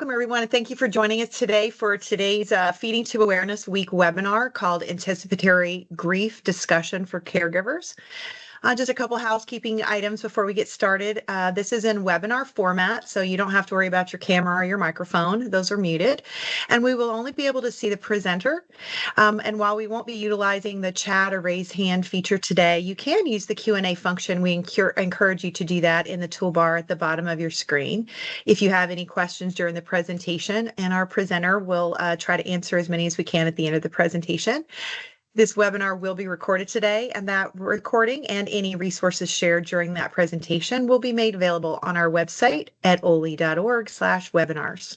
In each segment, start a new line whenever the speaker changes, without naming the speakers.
Welcome, everyone, and thank you for joining us today for today's Feeding to Awareness Week webinar called Anticipatory Grief Discussion for Caregivers. Just a couple housekeeping items before we get started. This is in webinar format, so you don't have to worry about your camera or your microphone. Those are muted. And we will only be able to see the presenter. And while we won't be utilizing the chat or raise hand feature today, you can use the Q&A function. We encourage you to do that in the toolbar at the bottom of your screen. If you have any questions during the presentation, and our presenter will try to answer as many as we can at the end of the presentation. This webinar will be recorded today, and that recording and any resources shared during that presentation will be made available on our website at oley.org/webinars.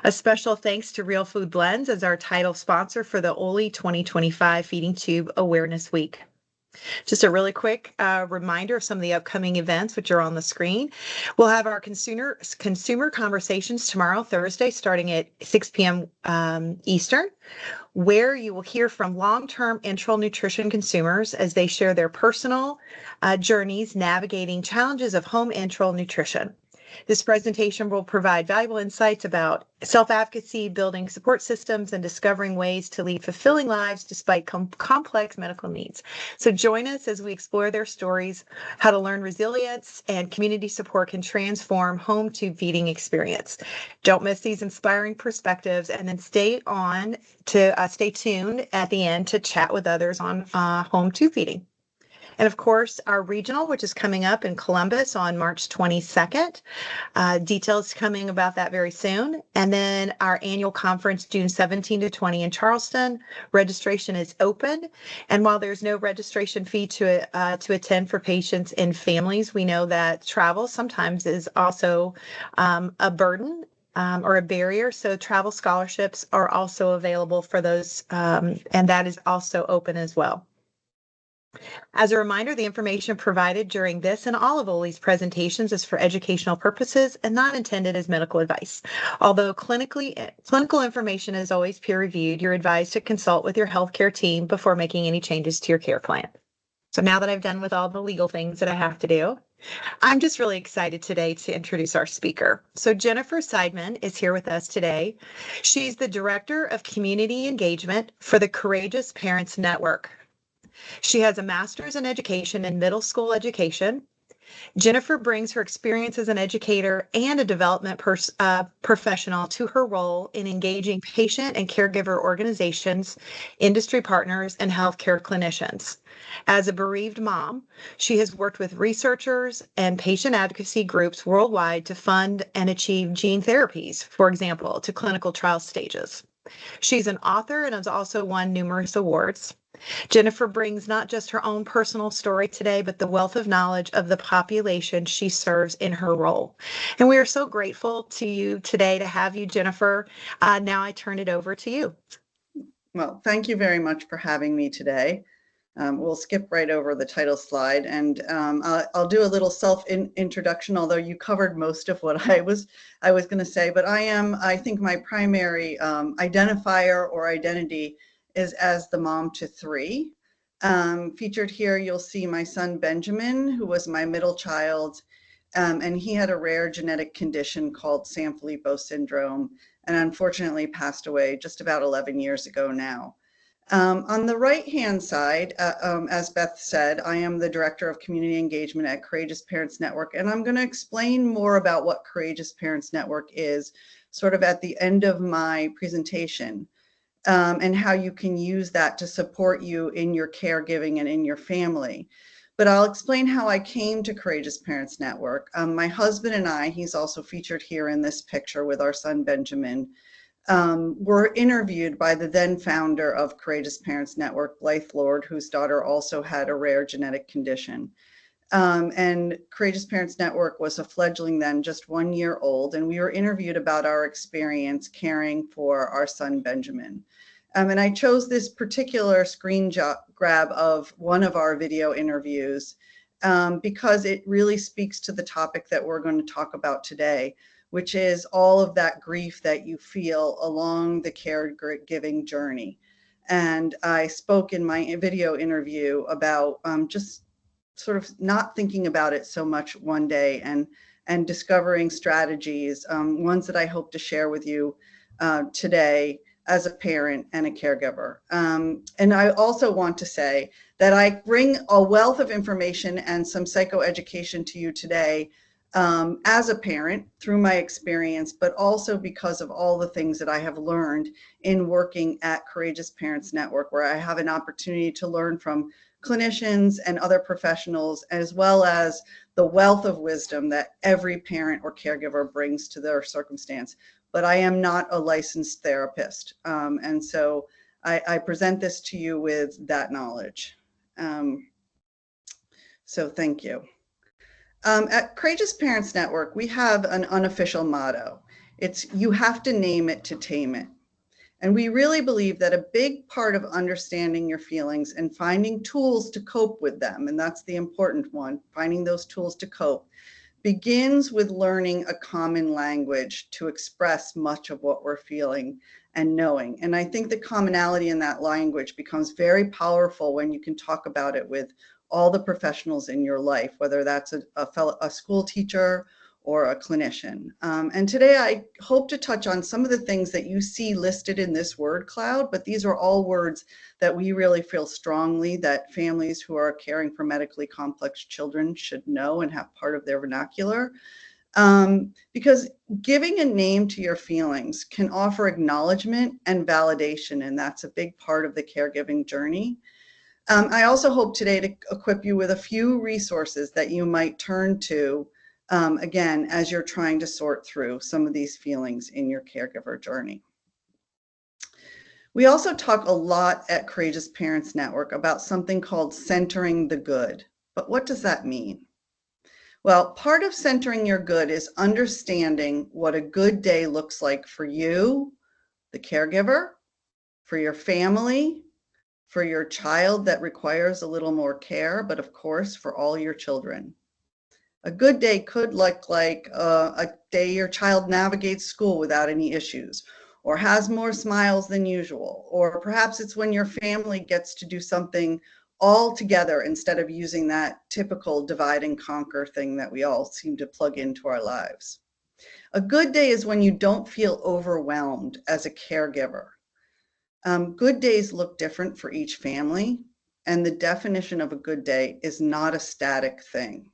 A special thanks to Real Food Blends as our title sponsor for the Oley 2025 Feeding Tube Awareness Week. Just a really quick reminder of some of the upcoming events, which are on the screen. We'll have our consumer conversations tomorrow, Thursday, starting at 6 p.m. Eastern, where you will hear from long-term enteral nutrition consumers as they share their personal journeys navigating challenges of home enteral nutrition. This presentation will provide valuable insights about self-advocacy, building support systems, and discovering ways to lead fulfilling lives despite complex medical needs. So join us as we explore their stories, how to learn resilience and community support can transform home tube feeding experience. Don't miss these inspiring perspectives, and then stay tuned at the end to chat with others on home tube feeding. And of course, our regional, which is coming up in Columbus on March 22nd. Details coming about that very soon. And then our annual conference, June 17 to 20 in Charleston. Registration is open. And while there's no registration fee to attend for patients and families, we know that travel sometimes is also a burden or a barrier. So travel scholarships are also available for those, and that is also open as well. As a reminder, the information provided during this and all of Oley's presentations is for educational purposes and not intended as medical advice. Although clinical information is always peer-reviewed, you're advised to consult with your healthcare team before making any changes to your care plan. So now that I've done with all the legal things that I have to do, I'm just really excited today to introduce our speaker. So Jennifer Siedman is here with us today. She's the Director of Community Engagement for the Courageous Parents Network. She has a master's in education and middle school education. Jennifer brings her experience as an educator and a development professional to her role in engaging patient and caregiver organizations, industry partners, and healthcare clinicians. As a bereaved mom, she has worked with researchers and patient advocacy groups worldwide to fund and achieve gene therapies, for example, to clinical trial stages. She's an author and has also won numerous awards. Jennifer brings not just her own personal story today, but the wealth of knowledge of the population she serves in her role. And we are so grateful to you today to have you, Jennifer. Now I turn it over to you.
Well, thank you very much for having me today. We'll skip right over the title slide, and I'll do a little self-introduction, although you covered most of what I was going to say. But I think my primary identifier or identity is as the mom to three. Featured here, you'll see my son Benjamin, who was my middle child, and he had a rare genetic condition called Sanfilippo syndrome, and unfortunately passed away just about 11 years ago now. On the right-hand side, as Beth said, I am the Director of Community Engagement at Courageous Parents Network, and I'm going to explain more about what Courageous Parents Network is sort of at the end of my presentation. And how you can use that to support you in your caregiving and in your family. But I'll explain how I came to Courageous Parents Network. My husband and I, he's also featured here in this picture with our son Benjamin, were interviewed by the then founder of Courageous Parents Network, Blythe Lord, whose daughter also had a rare genetic condition. And Courageous Parents Network was a fledgling then, just 1 year old, and we were interviewed about our experience caring for our son Benjamin. And I chose this particular screen grab of one of our video interviews because it really speaks to the topic that we're going to talk about today, which is all of that grief that you feel along the caregiving journey. And I spoke in my video interview about just sort of not thinking about it so much one day and and discovering strategies, ones that I hope to share with you today as a parent and a caregiver. And I also want to say that I bring a wealth of information and some psychoeducation to you today as a parent through my experience, but also because of all the things that I have learned in working at Courageous Parents Network, where I have an opportunity to learn from clinicians and other professionals, as well as the wealth of wisdom that every parent or caregiver brings to their circumstance. But I am not a licensed therapist. And so I present this to you with that knowledge. So thank you. At Courageous Parents Network, we have an unofficial motto. It's, you have to name it to tame it. And we really believe that a big part of understanding your feelings and finding tools to cope with them, and that's the important one, finding those tools to cope, begins with learning a common language to express much of what we're feeling and knowing. And I think the commonality in that language becomes very powerful when you can talk about it with all the professionals in your life, whether that's a school teacher or a clinician. And today I hope to touch on some of the things that you see listed in this word cloud, but these are all words that we really feel strongly that families who are caring for medically complex children should know and have part of their vernacular. Because giving a name to your feelings can offer acknowledgement and validation, and that's a big part of the caregiving journey. I also hope today to equip you with a few resources that you might turn to, again, as you're trying to sort through some of these feelings in your caregiver journey. We also talk a lot at Courageous Parents Network about something called centering the good. But what does that mean? Well, part of centering your good is understanding what a good day looks like for you, the caregiver, for your family, for your child that requires a little more care, but of course, for all your children. A good day could look like a day your child navigates school without any issues, or has more smiles than usual, or perhaps it's when your family gets to do something all together instead of using that typical divide and conquer thing that we all seem to plug into our lives. A good day is when you don't feel overwhelmed as a caregiver. Good days look different for each family, and the definition of a good day is not a static thing.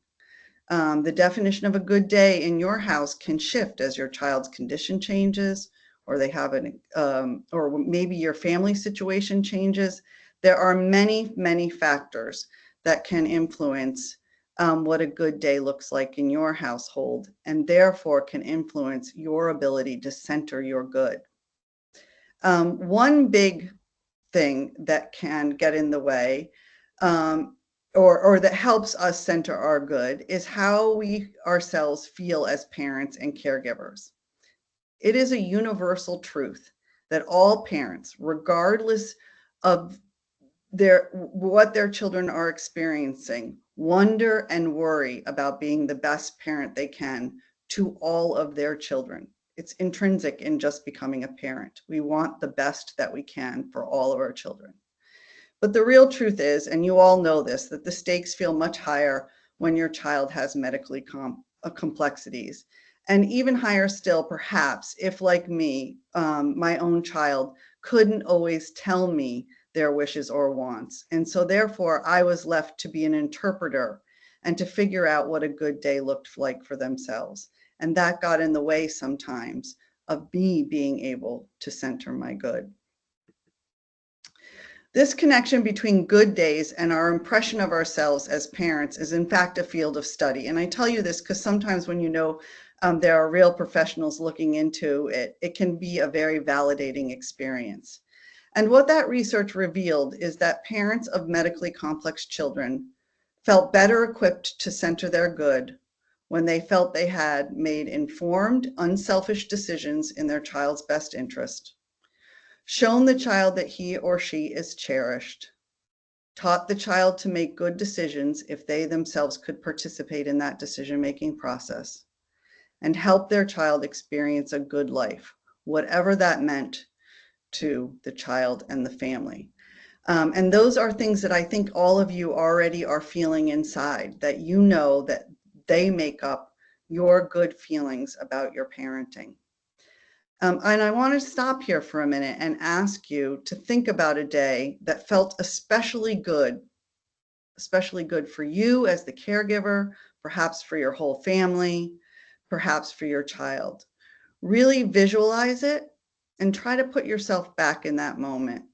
The definition of a good day in your house can shift as your child's condition changes, or they have or maybe your family situation changes. There are many, many factors that can influence what a good day looks like in your household, and therefore can influence your ability to center your good. One big thing that can get in the way or that helps us center our good is how we ourselves feel as parents and caregivers. It is a universal truth that all parents, regardless of what their children are experiencing, wonder and worry about being the best parent they can to all of their children. It's intrinsic in just becoming a parent. We want the best that we can for all of our children. But the real truth is, and you all know this, that the stakes feel much higher when your child has medically complexities. And even higher still, perhaps, if like me, my own child couldn't always tell me their wishes or wants. And so therefore, I was left to be an interpreter and to figure out what a good day looked like for themselves. And that got in the way sometimes of me being able to center my good. This connection between good days and our impression of ourselves as parents is in fact a field of study. And I tell you this because sometimes when you know there are real professionals looking into it, it can be a very validating experience. And what that research revealed is that parents of medically complex children felt better equipped to center their good when they felt they had made informed, unselfish decisions in their child's best interest, shown the child that he or she is cherished, taught the child to make good decisions if they themselves could participate in that decision-making process, and help their child experience a good life, whatever that meant to the child and the family. And those are things that I think all of you already are feeling inside, that you know that they make up your good feelings about your parenting. And I want to stop here for a minute and ask you to think about a day that felt especially good for you as the caregiver, perhaps for your whole family, perhaps for your child. Really visualize it and try to put yourself back in that moment.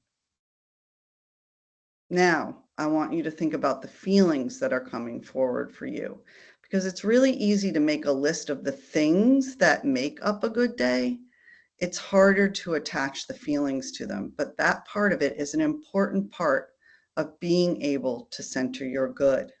Now, I want you to think about the feelings that are coming forward for you, because it's really easy to make a list of the things that make up a good day. It's harder to attach the feelings to them, but that part of it is an important part of being able to center your good.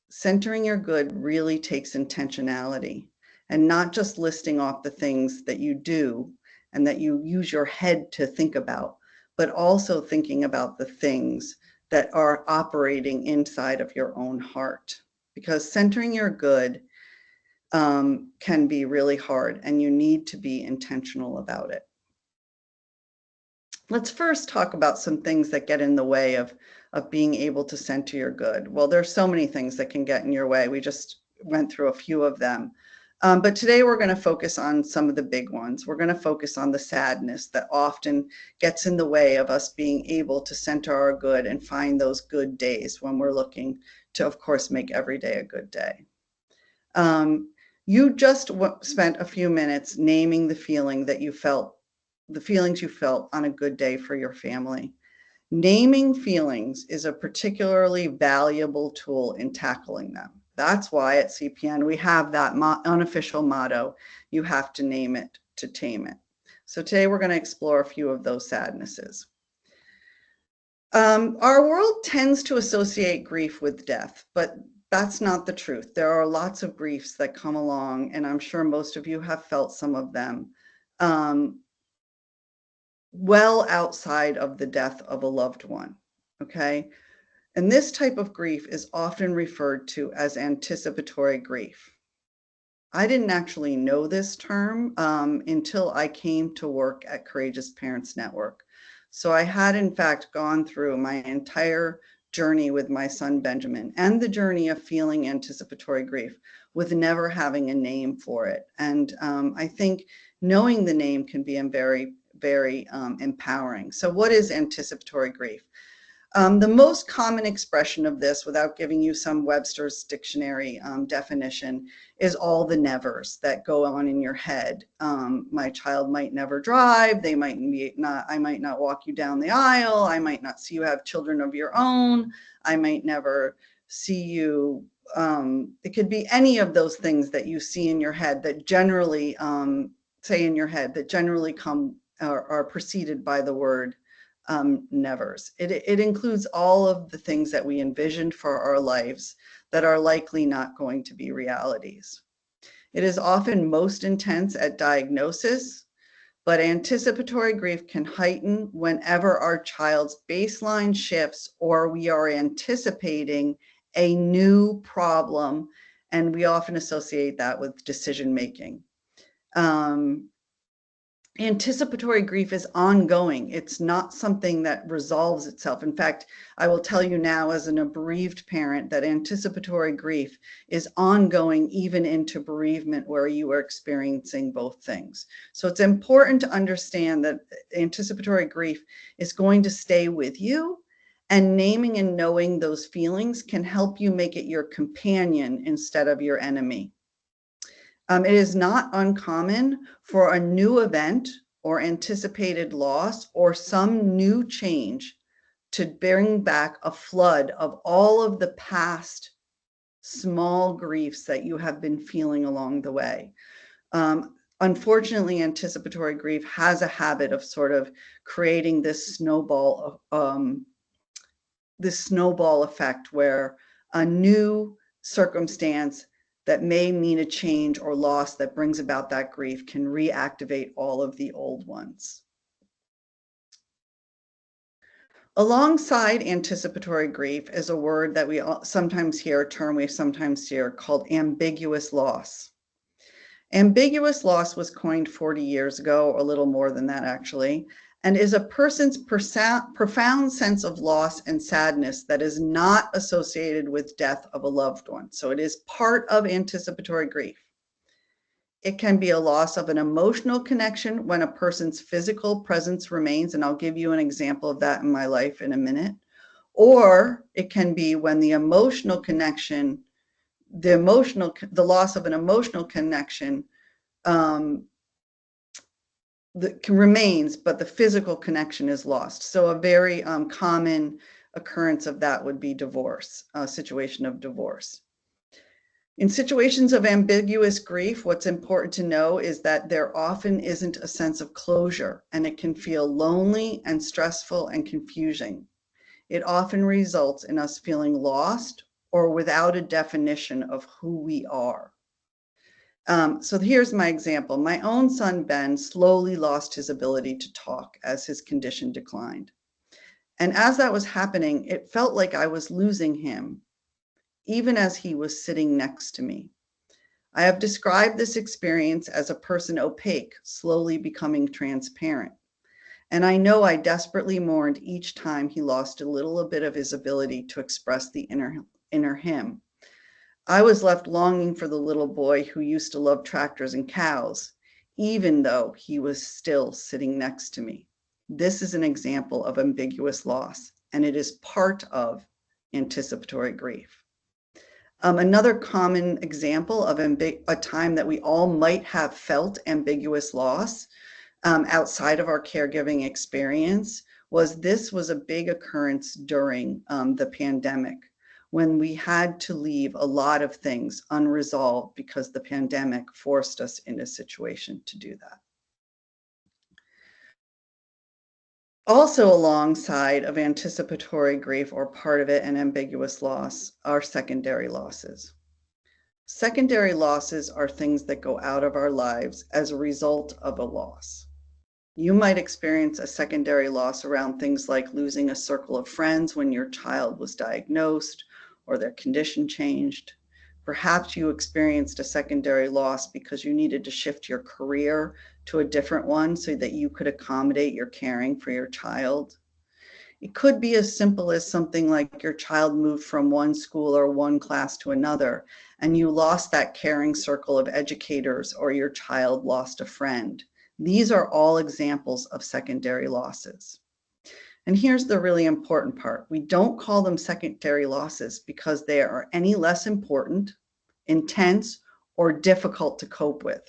Centering your good really takes intentionality, and not just listing off the things that you do and that you use your head to think about, but also thinking about the things that are operating inside of your own heart. Because centering your good can be really hard, and you need to be intentional about it. Let's first talk about some things that get in the way of being able to center your good. Well, there's so many things that can get in your way. We just went through a few of them. But today we're going to focus on some of the big ones. We're going to focus on the sadness that often gets in the way of us being able to center our good and find those good days when we're looking to, of course, make every day a good day. You just spent a few minutes naming the feeling that you felt, the feelings you felt on a good day for your family. Naming feelings is a particularly valuable tool in tackling them. That's why at CPN we have that unofficial motto, you have to name it to tame it. So today we're going to explore a few of those sadnesses. Our world tends to associate grief with death, but that's not the truth. There are lots of griefs that come along, and I'm sure most of you have felt some of them, well outside of the death of a loved one, okay? And this type of grief is often referred to as anticipatory grief. I didn't actually know this term until I came to work at Courageous Parents Network. So I had, in fact, gone through my entire journey with my son Benjamin and the journey of feeling anticipatory grief with never having a name for it. And I think knowing the name can be very, very empowering. So what is anticipatory grief? The most common expression of this, without giving you some Webster's dictionary definition, is all the nevers that go on in your head. My child might never drive. They might not. I might not walk you down the aisle. I might not see you have children of your own. I might never see you. It could be any of those things that you see in your head that generally say in your head that generally come are preceded by the word nevers. It includes all of the things that we envisioned for our lives that are likely not going to be realities. It is often most intense at diagnosis, but anticipatory grief can heighten whenever our child's baseline shifts or we are anticipating a new problem, and we often associate that with decision making. Anticipatory grief is ongoing. It's not something that resolves itself. In fact, I will tell you now as an bereaved parent that anticipatory grief is ongoing even into bereavement where you are experiencing both things. So it's important to understand that anticipatory grief is going to stay with you, and naming and knowing those feelings can help you make it your companion instead of your enemy. It is not uncommon for a new event or anticipated loss or some new change to bring back a flood of all of the past small griefs that you have been feeling along the way. Unfortunately, anticipatory grief has a habit of sort of creating this snowball effect where a new circumstance that may mean a change or loss that brings about that grief can reactivate all of the old ones. Alongside anticipatory grief is a word that we sometimes hear, a term we sometimes hear, called ambiguous loss. Ambiguous loss was coined 40 years ago, or a little more than that actually, and is a person's profound sense of loss and sadness that is not associated with death of a loved one. So it is part of anticipatory grief. It can be a loss of an emotional connection when a person's physical presence remains, and I'll give you an example of that in my life in a minute. Or it can be when the emotional connection, the loss of an emotional connection remains, but the physical connection is lost. So a very common occurrence of that would be divorce, a situation of divorce. In situations of ambiguous grief, what's important to know is that there often isn't a sense of closure, and it can feel lonely and stressful and confusing. It often results in us feeling lost or without a definition of who we are. So here's my example. My own son, Ben, slowly lost his ability to talk as his condition declined. And as that was happening, it felt like I was losing him, even as he was sitting next to me. I have described this experience as a person opaque, slowly becoming transparent. And I know I desperately mourned each time he lost a little bit of his ability to express the inner him. I was left longing for the little boy who used to love tractors and cows, even though he was still sitting next to me. This is an example of ambiguous loss, and it is part of anticipatory grief. Another common example of a time that we all might have felt ambiguous loss outside of our caregiving experience was a big occurrence during the pandemic, when we had to leave a lot of things unresolved because the pandemic forced us in a situation to do that. Also alongside of anticipatory grief, or part of it, and ambiguous loss, are secondary losses. Secondary losses are things that go out of our lives as a result of a loss. You might experience a secondary loss around things like losing a circle of friends when your child was diagnosed or their condition changed. Perhaps you experienced a secondary loss because you needed to shift your career to a different one so that you could accommodate your caring for your child. It could be as simple as something like your child moved from one school or one class to another, and you lost that caring circle of educators, or your child lost a friend. These are all examples of secondary losses. And here's the really important part. We don't call them secondary losses because they are any less important, intense, or difficult to cope with,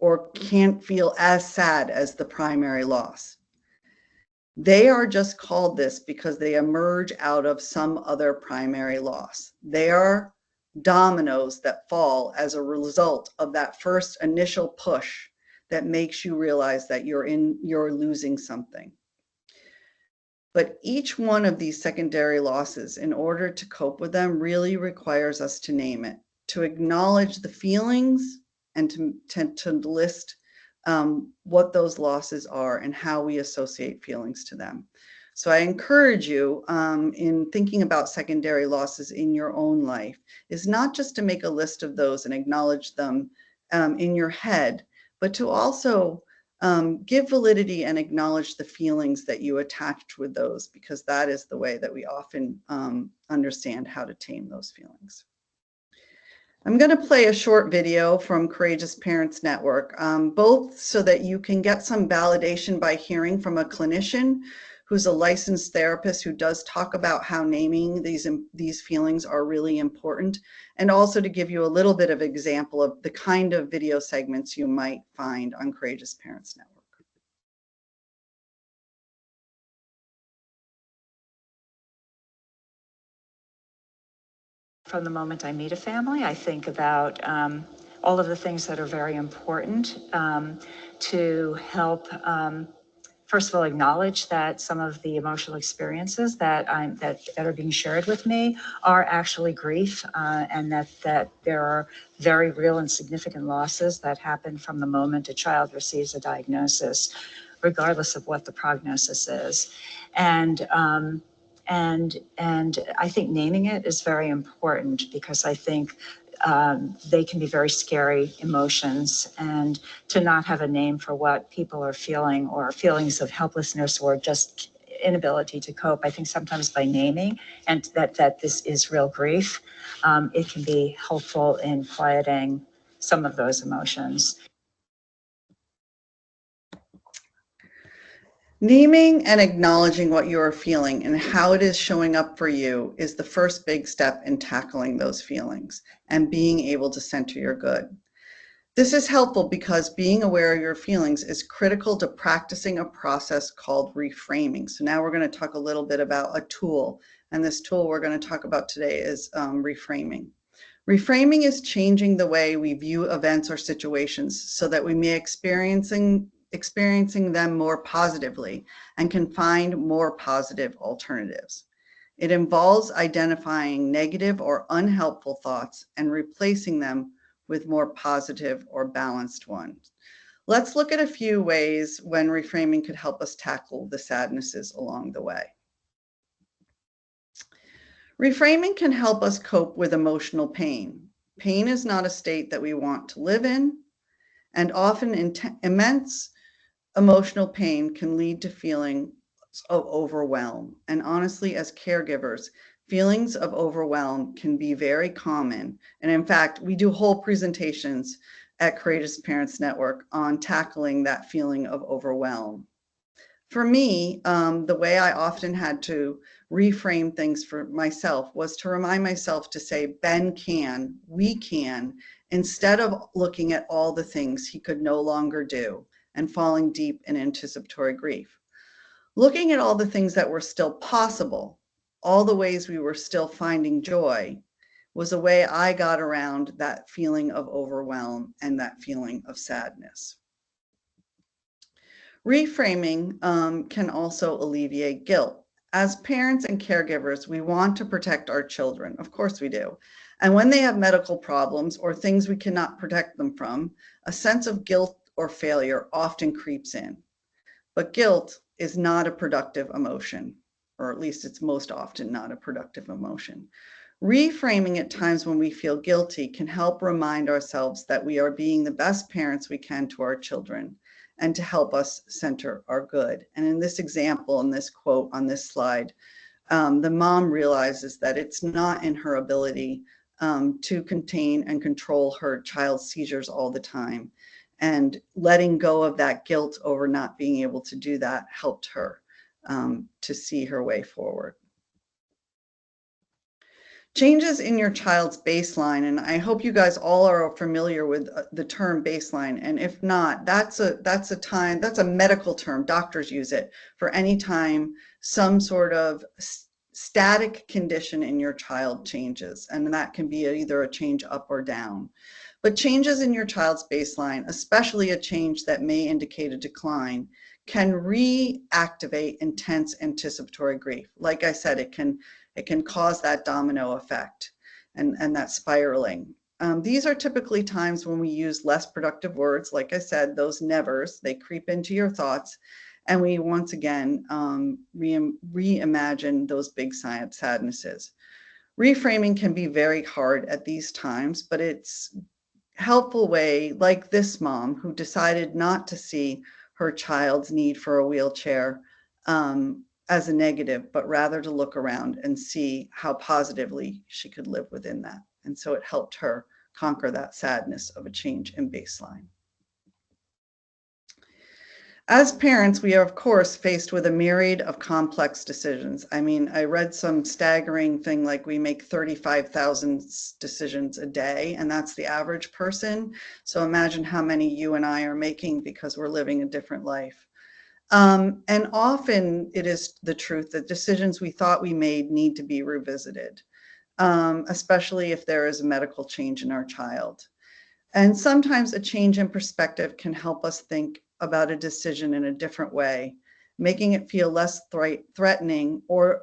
or can't feel as sad as the primary loss. They are just called this because they emerge out of some other primary loss. They are dominoes that fall as a result of that first initial push that makes you realize that you're losing something. But each one of these secondary losses, in order to cope with them, really requires us to name it, to acknowledge the feelings, and to list what those losses are and how we associate feelings to them. So I encourage you in thinking about secondary losses in your own life is not just to make a list of those and acknowledge them in your head, but to also give validity and acknowledge the feelings that you attached with those, because that is the way that we often understand how to tame those feelings. I'm going to play a short video from Courageous Parents Network, both so that you can get some validation by hearing from a clinician who's a licensed therapist who does talk about how naming these feelings are really important, and also to give you a little bit of example of the kind of video segments you might find on Courageous Parents Network.
From the moment I meet a family, I think about all of the things that are very important to help, first of all, acknowledge that some of the emotional experiences that are being shared with me are actually grief, and that there are very real and significant losses that happen from the moment a child receives a diagnosis, regardless of what the prognosis is. And I think naming it is very important, because I think they can be very scary emotions, and to not have a name for what people are feeling, or feelings of helplessness or just inability to cope. I think sometimes by naming and that this is real grief, it can be helpful in quieting some of those emotions.
Naming and acknowledging what you are feeling and how it is showing up for you is the first big step in tackling those feelings and being able to center your good. This is helpful because being aware of your feelings is critical to practicing a process called reframing. So now we're going to talk a little bit about a tool, and this tool we're going to talk about today is reframing. Reframing is changing the way we view events or situations so that we may experiencing them more positively and can find more positive alternatives. It involves identifying negative or unhelpful thoughts and replacing them with more positive or balanced ones. Let's look at a few ways when reframing could help us tackle the sadnesses along the way. Reframing can help us cope with emotional pain. Pain is not a state that we want to live in, and often immense emotional pain can lead to feelings of overwhelm. And honestly, as caregivers, feelings of overwhelm can be very common. And in fact, we do whole presentations at Courageous Parents Network on tackling that feeling of overwhelm. For me, the way I often had to reframe things for myself was to remind myself to say, Ben can, we can, instead of looking at all the things he could no longer do and falling deep in anticipatory grief. Looking at all the things that were still possible, all the ways we were still finding joy, was a way I got around that feeling of overwhelm and that feeling of sadness. Reframing can also alleviate guilt. As parents and caregivers, we want to protect our children. Of course we do. And when they have medical problems or things we cannot protect them from, a sense of guilt or failure often creeps in. But guilt is not a productive emotion, or at least it's most often not a productive emotion. Reframing at times when we feel guilty can help remind ourselves that we are being the best parents we can to our children and to help us center our good. And in this example, in this quote on this slide, the mom realizes that it's not in her ability to contain and control her child's seizures all the time. And letting go of that guilt over not being able to do that helped her to see her way forward. Changes in your child's baseline, and I hope you guys all are familiar with the term baseline, and if not, that's a medical term. Doctors use it for any time some sort of static condition in your child changes, and that can be either a change up or down. But changes in your child's baseline, especially a change that may indicate a decline, can reactivate intense anticipatory grief. Like I said, it can cause that domino effect and that spiraling. These are typically times when we use less productive words. Like I said, those nevers, they creep into your thoughts, and we once again reimagine those big sadnesses. Reframing can be very hard at these times, but it's helpful way, like this mom who decided not to see her child's need for a wheelchair as a negative, but rather to look around and see how positively she could live within that. And so it helped her conquer that sadness of a change in baseline. As parents, we are, of course, faced with a myriad of complex decisions. I mean, I read some staggering thing like we make 35,000 decisions a day, and that's the average person. So imagine how many you and I are making because we're living a different life. And often it is the truth that decisions we thought we made need to be revisited, especially if there is a medical change in our child. And sometimes a change in perspective can help us think about a decision in a different way, making it feel less threatening or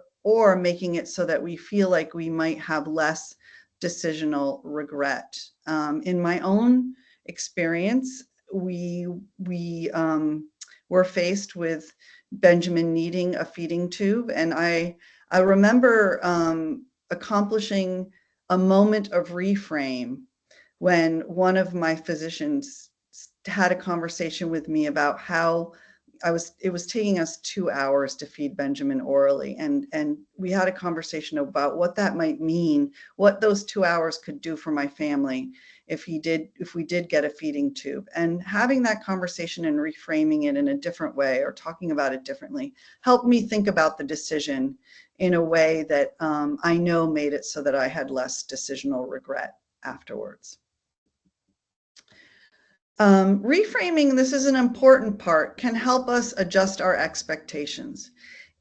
making it so that we feel like we might have less decisional regret. In my own experience, we were faced with Benjamin needing a feeding tube, and I remember accomplishing a moment of reframe when one of my physicians had a conversation with me about how it was taking us 2 hours to feed Benjamin orally. And we had a conversation about what that might mean, what those 2 hours could do for my family if we did get a feeding tube. And having that conversation and reframing it in a different way or talking about it differently helped me think about the decision in a way that I know made it so that I had less decisional regret afterwards. Reframing, this is an important part, can help us adjust our expectations.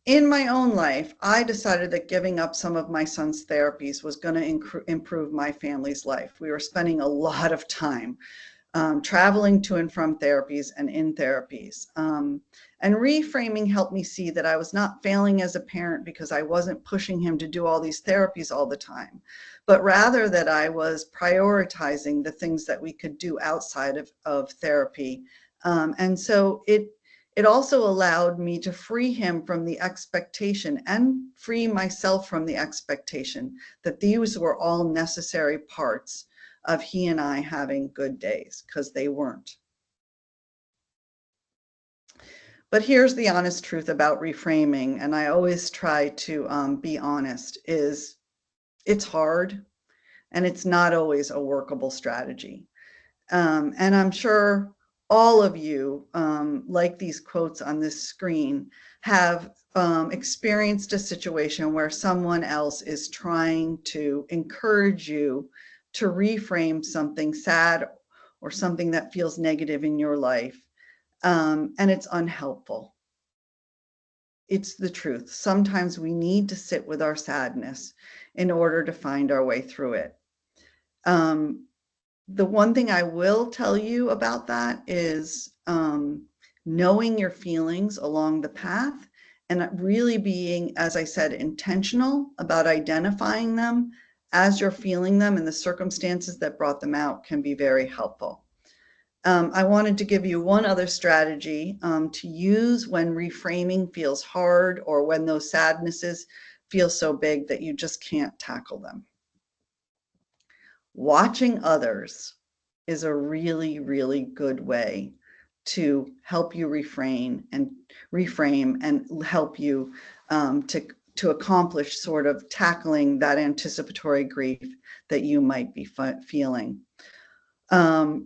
In my own life, I decided that giving up some of my son's therapies was going to improve my family's life. We were spending a lot of time traveling to and from therapies and in therapies. And reframing helped me see that I was not failing as a parent because I wasn't pushing him to do all these therapies all the time, but rather that I was prioritizing the things that we could do outside of therapy. And so it also allowed me to free him from the expectation and free myself from the expectation that these were all necessary parts of he and I having good days, because they weren't. But here's the honest truth about reframing, and I always try to be honest, is it's hard and it's not always a workable strategy. And I'm sure all of you, like these quotes on this screen, have experienced a situation where someone else is trying to encourage you to reframe something sad or something that feels negative in your life, and it's unhelpful. It's the truth. Sometimes we need to sit with our sadness in order to find our way through it. The one thing I will tell you about that is knowing your feelings along the path and really being, as I said, intentional about identifying them as you're feeling them, and the circumstances that brought them out can be very helpful. I wanted to give you one other strategy to use when reframing feels hard or when those sadnesses feel so big that you just can't tackle them. Watching others is a really, really good way to help you reframe and help you to accomplish sort of tackling that anticipatory grief that you might be feeling.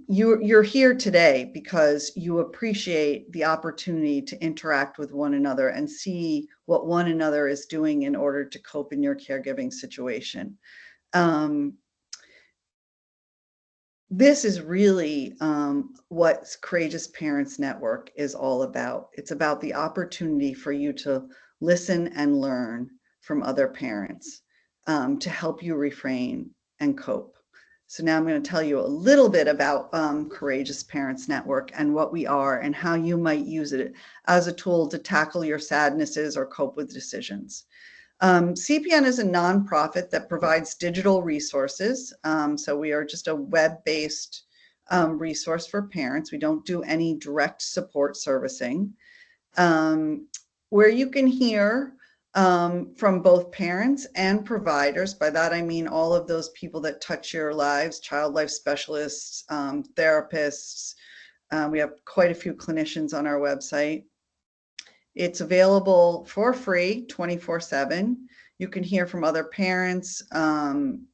You're here today because you appreciate the opportunity to interact with one another and see what one another is doing in order to cope in your caregiving situation. This is really what Courageous Parents Network is all about. It's about the opportunity for you to listen and learn from other parents to help you refrain and cope. So now I'm going to tell you a little bit about Courageous Parents Network and what we are and how you might use it as a tool to tackle your sadnesses or cope with decisions. CPN is a nonprofit that provides digital resources. So we are just a web-based resource for parents. We don't do any direct support servicing. Where you can hear from both parents and providers. By that, I mean all of those people that touch your lives, child life specialists, therapists. We have quite a few clinicians on our website. It's available for free 24/7. You can hear from other parents. And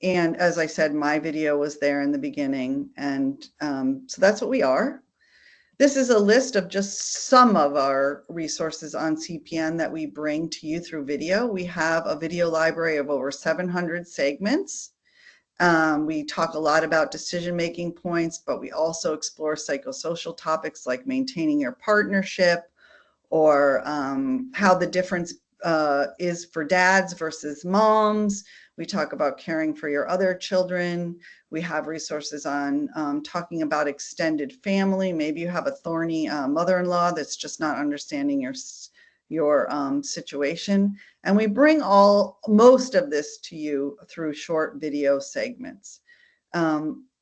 as I said, my video was there in the beginning. And so that's what we are. This is a list of just some of our resources on CPN that we bring to you through video. We have a video library of over 700 segments. We talk a lot about decision-making points, but we also explore psychosocial topics like maintaining your partnership, or how the difference is for dads versus moms. We talk about caring for your other children. We have resources on talking about extended family. Maybe you have a thorny mother-in-law that's just not understanding your situation. And we bring most of this to you through short video segments,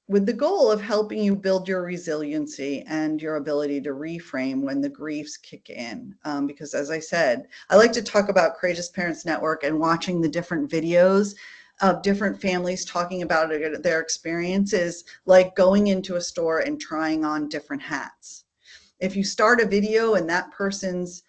with the goal of helping you build your resiliency and your ability to reframe when the griefs kick in. Because as I said, I like to talk about Courageous Parents Network and watching the different videos of different families talking about their experiences, like going into a store and trying on different hats. If you start a video and that person's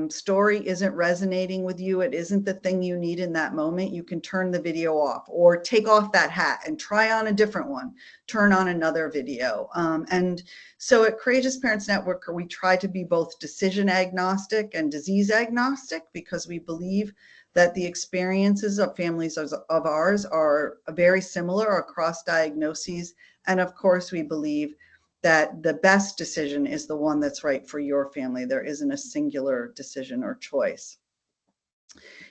story isn't resonating with you, it isn't the thing you need in that moment, you can turn the video off or take off that hat and try on a different one, turn on another video. And so at Courageous Parents Network, we try to be both decision agnostic and disease agnostic, because we believe that the experiences of families of ours are very similar across diagnoses. And of course, we believe that the best decision is the one that's right for your family. There isn't a singular decision or choice.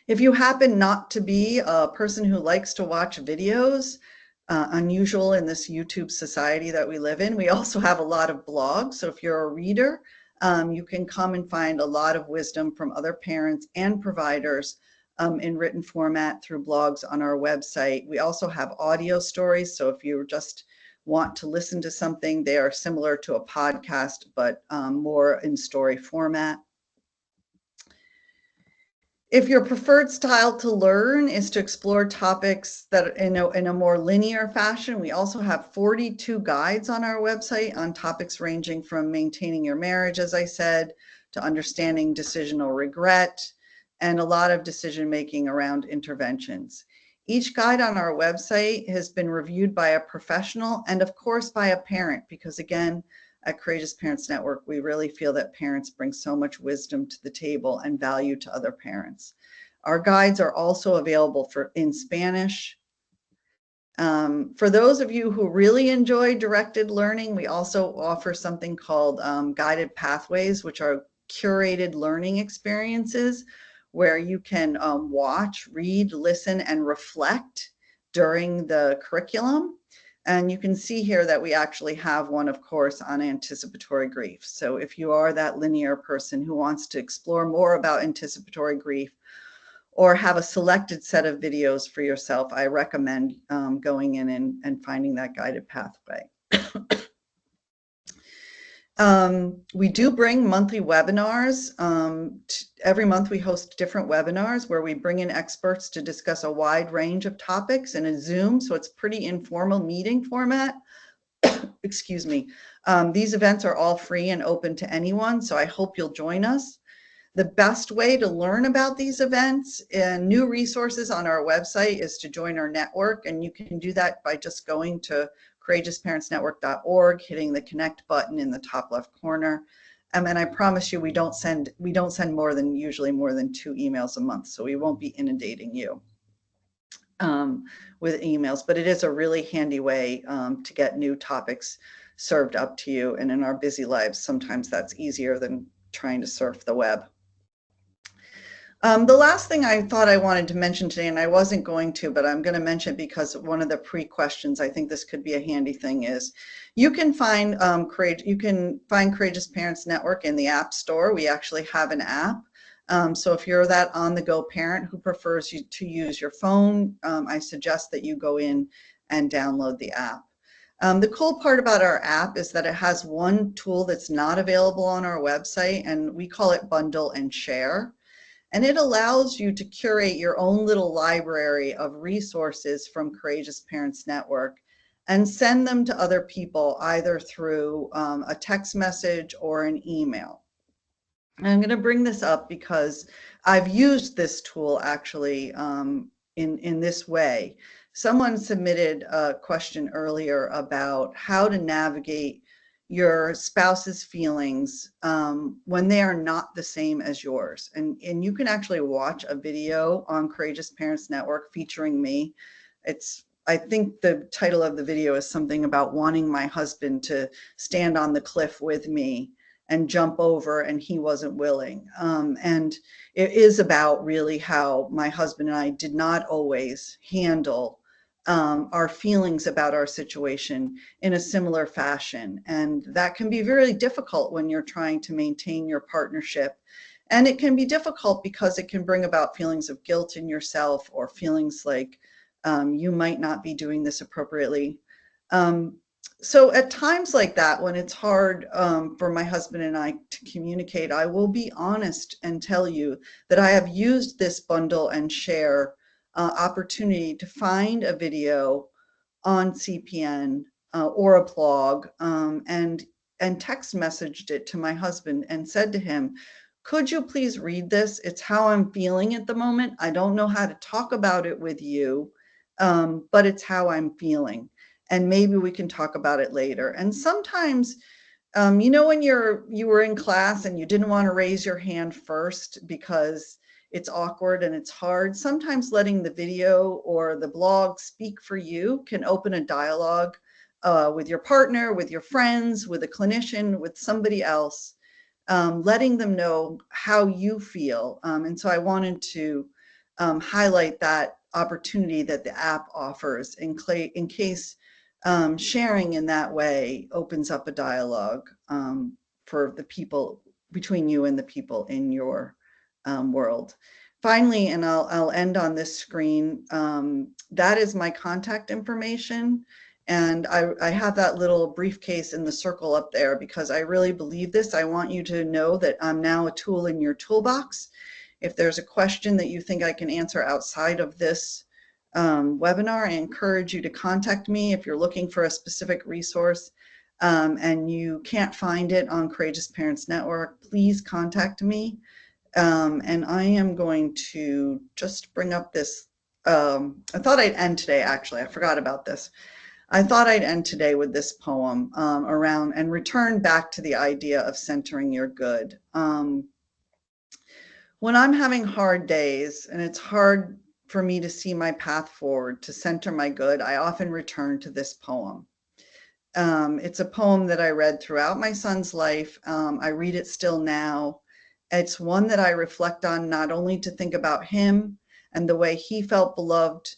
If you happen not to be a person who likes to watch videos, unusual in this YouTube society that we live in, we also have a lot of blogs. So if you're a reader, you can come and find a lot of wisdom from other parents and providers in written format through blogs on our website. We also have audio stories. So if you just want to listen to something, they are similar to a podcast, but more in story format. If your preferred style to learn is to explore topics that in a more linear fashion, we also have 42 guides on our website on topics ranging from maintaining your marriage, as I said, to understanding decisional regret, and a lot of decision making around interventions. Each guide on our website has been reviewed by a professional and of course by a parent, because again, at Courageous Parents Network, we really feel that parents bring so much wisdom to the table and value to other parents. Our guides are also available in Spanish. For those of you who really enjoy directed learning, we also offer something called guided pathways, which are curated learning experiences where you can watch, read, listen, and reflect during the curriculum. And you can see here that we actually have one, of course, on anticipatory grief. So if you are that linear person who wants to explore more about anticipatory grief or have a selected set of videos for yourself, I recommend going in and finding that guided pathway. We do bring monthly webinars. Every month we host different webinars where we bring in experts to discuss a wide range of topics in a Zoom, so it's pretty informal meeting format. Excuse me. These events are all free and open to anyone, so I hope you'll join us. The best way to learn about these events and new resources on our website is to join our network, and you can do that by just going to courageousparentsnetwork.org, hitting the connect button in the top left corner. And I promise you, we don't send usually more than 2 emails a month, so we won't be inundating you with emails, but it is a really handy way to get new topics served up to you. And in our busy lives, sometimes that's easier than trying to surf the web. The last thing I thought I wanted to mention today, and I wasn't going to, but I'm going to mention it because one of the pre-questions, I think this could be a handy thing, is you can find Courageous Parents Network in the App Store. We actually have an app. So if you're that on-the-go parent who prefers to use your phone, I suggest that you go in and download the app. The cool part about our app is that it has one tool that's not available on our website, and we call it Bundle and Share. And it allows you to curate your own little library of resources from Courageous Parents Network and send them to other people either through a text message or an email. And I'm going to bring this up because I've used this tool actually in this way. Someone submitted a question earlier about how to navigate your spouse's feelings when they are not the same as yours. And you can actually watch a video on Courageous Parents Network featuring me. I think the title of the video is something about wanting my husband to stand on the cliff with me and jump over, and he wasn't willing. And it is about really how my husband and I did not always handle our feelings about our situation in a similar fashion. And that can be very difficult when you're trying to maintain your partnership. And it can be difficult because it can bring about feelings of guilt in yourself or feelings like you might not be doing this appropriately. So at times like that, when it's hard for my husband and I to communicate, I will be honest and tell you that I have used this Bundle and Share opportunity to find a video on CPN or a blog and text messaged it to my husband and said to him, could you please read this? It's how I'm feeling at the moment. I don't know how to talk about it with you, but it's how I'm feeling. And maybe we can talk about it later. And sometimes, you know, when you were in class and you didn't want to raise your hand first because it's awkward and it's hard, sometimes letting the video or the blog speak for you can open a dialogue with your partner, with your friends, with a clinician, with somebody else, letting them know how you feel. And so I wanted to highlight that opportunity that the app offers in case sharing in that way opens up a dialogue for the people, between you and the people in your world. Finally, and I'll end on this screen, that is my contact information. And I have that little briefcase in the circle up there because I really believe this. I want you to know that I'm now a tool in your toolbox. If there's a question that you think I can answer outside of this webinar, I encourage you to contact me. If you're looking for a specific resource and you can't find it on Courageous Parents Network, please contact me. And I am going to just bring up this. I thought I'd end today, actually. I forgot about this. I thought I'd end today with this poem around and return back to the idea of centering your good. When I'm having hard days and it's hard for me to see my path forward, to center my good, I often return to this poem. It's a poem that I read throughout my son's life. I read it still now. It's one that I reflect on not only to think about him and the way he felt beloved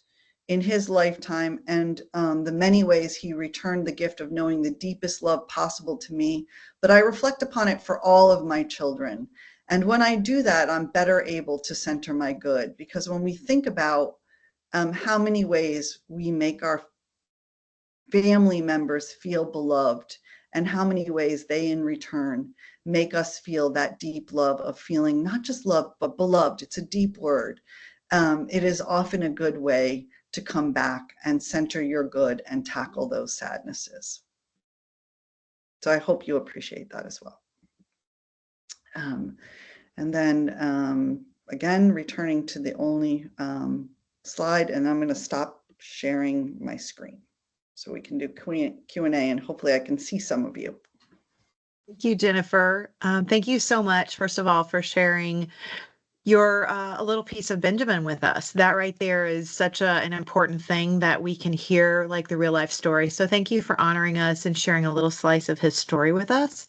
in his lifetime and the many ways he returned the gift of knowing the deepest love possible to me, but I reflect upon it for all of my children. And when I do that, I'm better able to center my good, because when we think about how many ways we make our family members feel beloved and how many ways they in return make us feel that deep love of feeling not just love, but beloved. It's a deep word. It is often a good way to come back and center your good and tackle those sadnesses. So I hope you appreciate that as well. And then again, returning to the only slide, and I'm going to stop sharing my screen so we can do Q&A, and hopefully I can see some of you.
Thank you, Jennifer. Thank you so much, first of all, for sharing your a little piece of Benjamin with us. That right there is such an important thing that we can hear, like the real life story. So thank you for honoring us and sharing a little slice of his story with us.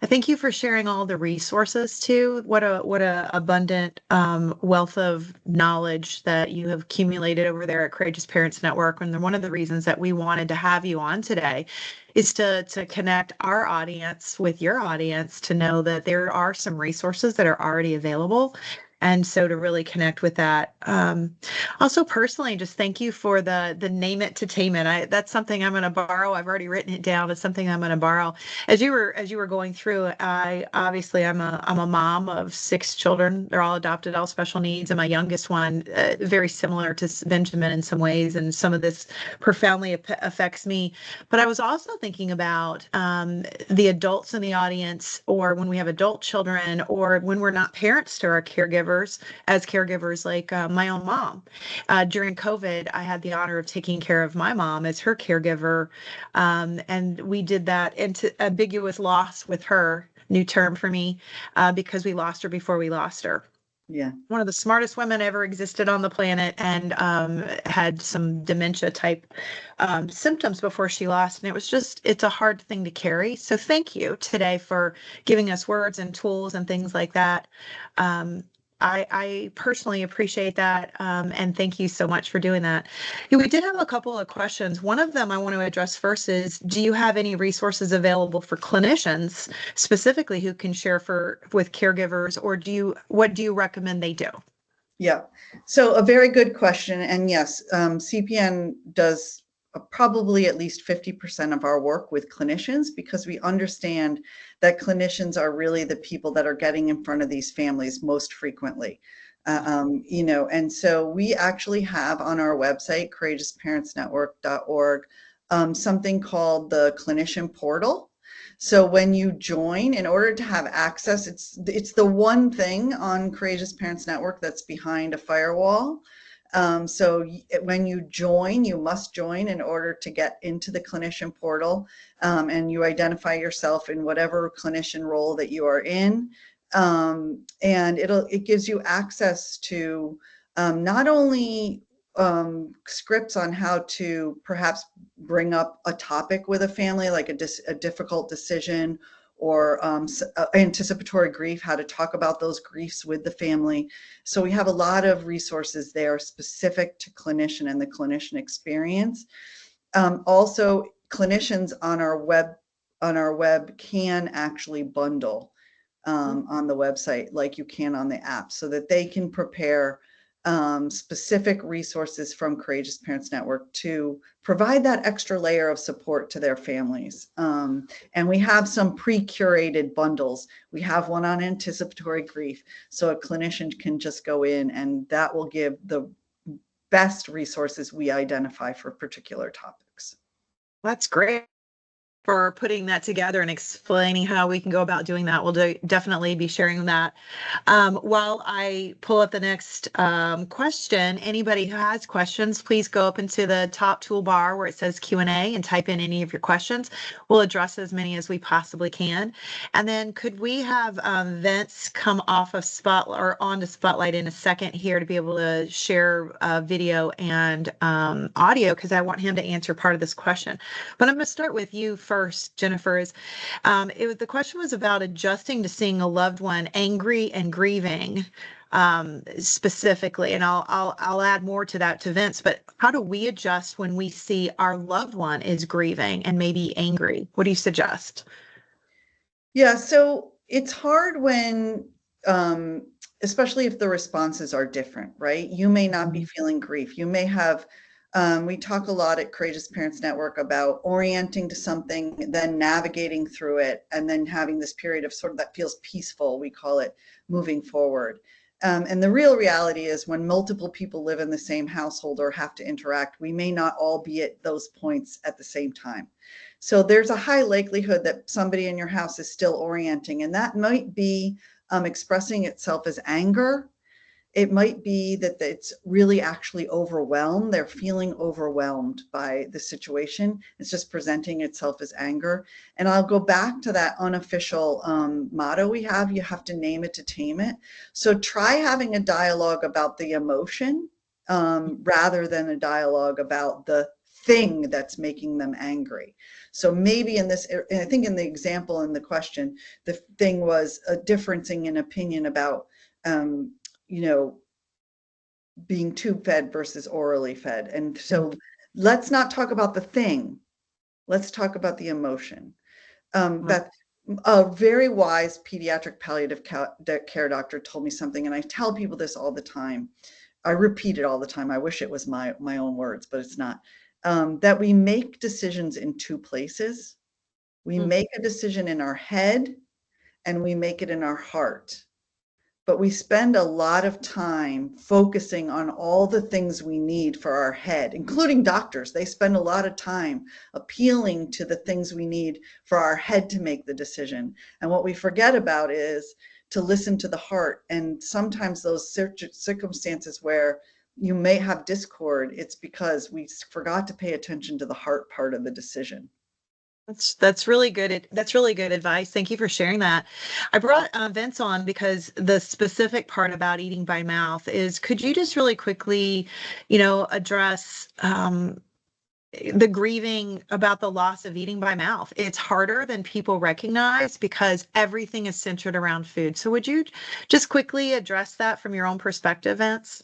I thank you for sharing all the resources too. What a abundant wealth of knowledge that you have accumulated over there at Courageous Parents Network. And one of the reasons that we wanted to have you on today is to connect our audience with your audience, to know that there are some resources that are already available. And so to really connect with that. Also personally, just thank you for the name it to tame it. That's something I'm going to borrow. I've already written it down. It's something I'm going to borrow. As you were going through, I'm a mom of 6 children. They're all adopted, all special needs, and my youngest one, very similar to Benjamin in some ways, and some of this profoundly affects me. But I was also thinking about the adults in the audience, or when we have adult children, or when we're not parents to our caregivers, as caregivers, like my own mom. During COVID, I had the honor of taking care of my mom as her caregiver, and we did that into ambiguous loss with her, new term for me, because we lost her before we lost her.
Yeah.
One of the smartest women ever existed on the planet, and had some dementia type symptoms before she lost. And it's a hard thing to carry. So thank you today for giving us words and tools and things like that. I personally appreciate that, and thank you so much for doing that. We did have a couple of questions. One of them I want to address first is, do you have any resources available for clinicians specifically who can share with caregivers, or what do you recommend they do?
Yeah, so a very good question. And yes, CPN does probably at least 50% of our work with clinicians, because we understand that clinicians are really the people that are getting in front of these families most frequently. And so we actually have on our website, courageousparentsnetwork.org, something called the clinician portal. So when you join, in order to have access, it's the one thing on Courageous Parents Network that's behind a firewall. So when you join, you must join in order to get into the clinician portal, and you identify yourself in whatever clinician role that you are in. And it gives you access to not only scripts on how to perhaps bring up a topic with a family, like a difficult decision, or anticipatory grief, how to talk about those griefs with the family. So we have a lot of resources there specific to clinician and the clinician experience. Also, clinicians on our web can actually bundle on the website like you can on the app, so that they can prepare specific resources from Courageous Parents Network to provide that extra layer of support to their families. And we have some pre-curated bundles. We have one on anticipatory grief, so a clinician can just go in, and that will give the best resources we identify for particular topics.
That's great for putting that together and explaining how we can go about doing that. We'll definitely be sharing that. While I pull up the next question, anybody who has questions, please go up into the top toolbar where it says Q&A and type in any of your questions. We'll address as many as we possibly can. And then could we have Vince come off of Spotlight or onto Spotlight in a second here to be able to share video and audio, because I want him to answer part of this question. But I'm going to start with you first, Jennifer. The question was about adjusting to seeing a loved one angry and grieving, specifically, and I'll add more to that to Vince. But how do we adjust when we see our loved one is grieving and maybe angry? What do you suggest?
Yeah, so it's hard when, especially if the responses are different, right? You may not be feeling grief. You may have, we talk a lot at Courageous Parents Network about orienting to something, then navigating through it, and then having this period of sort of that feels peaceful. We call it moving forward. And the real reality is when multiple people live in the same household or have to interact, we may not all be at those points at the same time. So there's a high likelihood that somebody in your house is still orienting, and that might be expressing itself as anger. It might be that it's really actually overwhelmed. They're feeling overwhelmed by the situation. It's just presenting itself as anger. And I'll go back to that unofficial motto we have: you have to name it to tame it. So try having a dialogue about the emotion rather than a dialogue about the thing that's making them angry. So maybe in this, I think in the example in the question, the thing was a differencing in opinion about being tube fed versus orally fed. And so let's not talk about the thing. Let's talk about the emotion. Beth, a very wise pediatric palliative care doctor told me something, and I tell people this all the time. I repeat it all the time. I wish it was my own words, but it's not. That we make decisions in two places. We make a decision in our head and we make it in our heart. But we spend a lot of time focusing on all the things we need for our head, including doctors. They spend a lot of time appealing to the things we need for our head to make the decision. And what we forget about is to listen to the heart. And sometimes those circumstances where you may have discord, it's because we forgot to pay attention to the heart part of the decision.
That's really good. That's really good advice. Thank you for sharing that. I brought Vince on because the specific part about eating by mouth is, could you just really quickly, address the grieving about the loss of eating by mouth? It's harder than people recognize because everything is centered around food. So would you just quickly address that from your own perspective, Vince?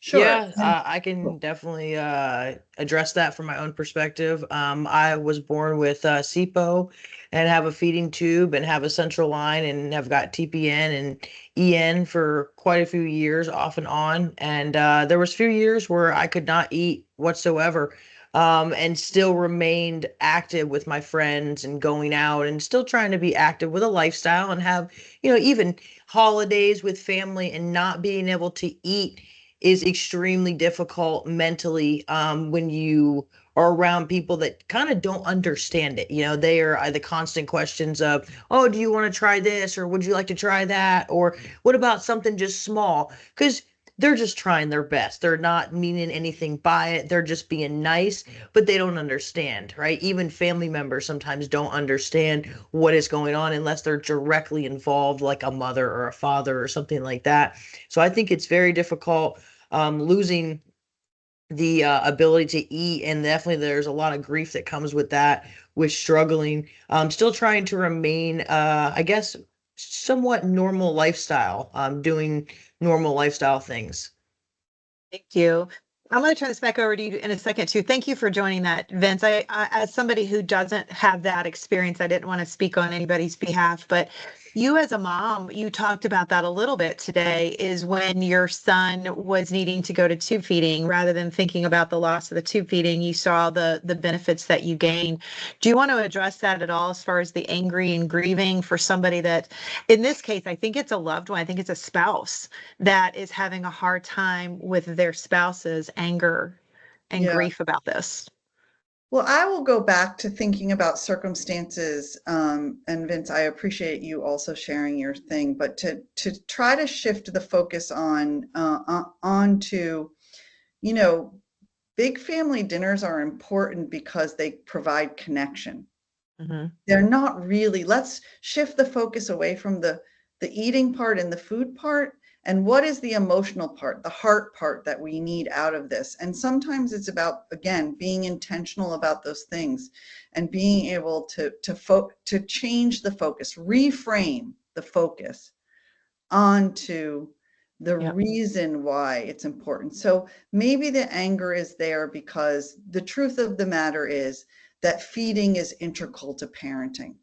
Sure.
Yeah, I can definitely address that from my own perspective. I was born with SIPO and have a feeding tube and have a central line and have got TPN and EN for quite a few years off and on. And there was a few years where I could not eat whatsoever, and still remained active with my friends and going out and still trying to be active with a lifestyle and have, even holidays with family, and not being able to eat is extremely difficult mentally when you are around people that kind of don't understand it. You know, they are the constant questions of, oh, do you want to try this? Or would you like to try that? Or what about something just small? Because they're just trying their best. They're not meaning anything by it. They're just being nice, but they don't understand, right? Even family members sometimes don't understand what is going on unless they're directly involved, like a mother or a father or something like that. So I think it's very difficult losing the ability to eat, and definitely there's a lot of grief that comes with that, with struggling, still trying to remain, I guess, somewhat normal lifestyle, doing normal lifestyle things.
Thank you. I'm going to turn this back over to you in a second too. Thank you for joining that, Vince. As somebody who doesn't have that experience, I didn't want to speak on anybody's behalf, but you as a mom, you talked about that a little bit today, is when your son was needing to go to tube feeding, rather than thinking about the loss of the tube feeding, you saw the benefits that you gained. Do you want to address that at all, as far as the angry and grieving for somebody that, in this case, I think it's a loved one, I think it's a spouse that is having a hard time with their spouse's anger and
Yeah.
grief about this?
Well, I will go back to thinking about circumstances, and Vince, I appreciate you also sharing your thing, but to try to shift the focus onto, you know, big family dinners are important because they provide connection.
Mhm.
They're not really, let's shift the focus away from the eating part and the food part, and what is the emotional part, the heart part that we need out of this. And sometimes it's about, again, being intentional about those things and being able to change the focus, reframe the focus onto the
Yep.
reason why it's important. So maybe the anger is there because the truth of the matter is that feeding is integral to parenting,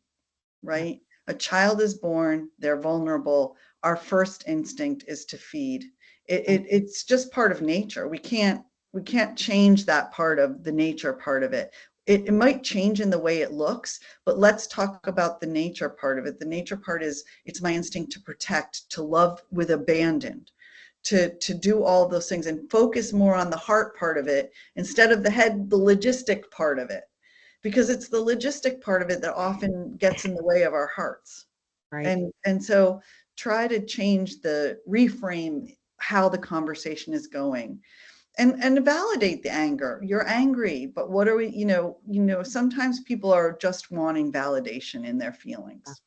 right? A child is born, they're vulnerable. Our first instinct is to feed. It's just part of nature. We can't change that part of the nature part of it. It might change in the way it looks, but let's talk about the nature part of it. The nature part is it's my instinct to protect, to love with abandon, to do all those things, and focus more on the heart part of it instead of the head, the logistic part of it, because it's the logistic part of it that often gets in the way of our hearts.
Right.
And so try to reframe how the conversation is going, and validate the anger. You're angry, but what are we, sometimes people are just wanting validation in their feelings.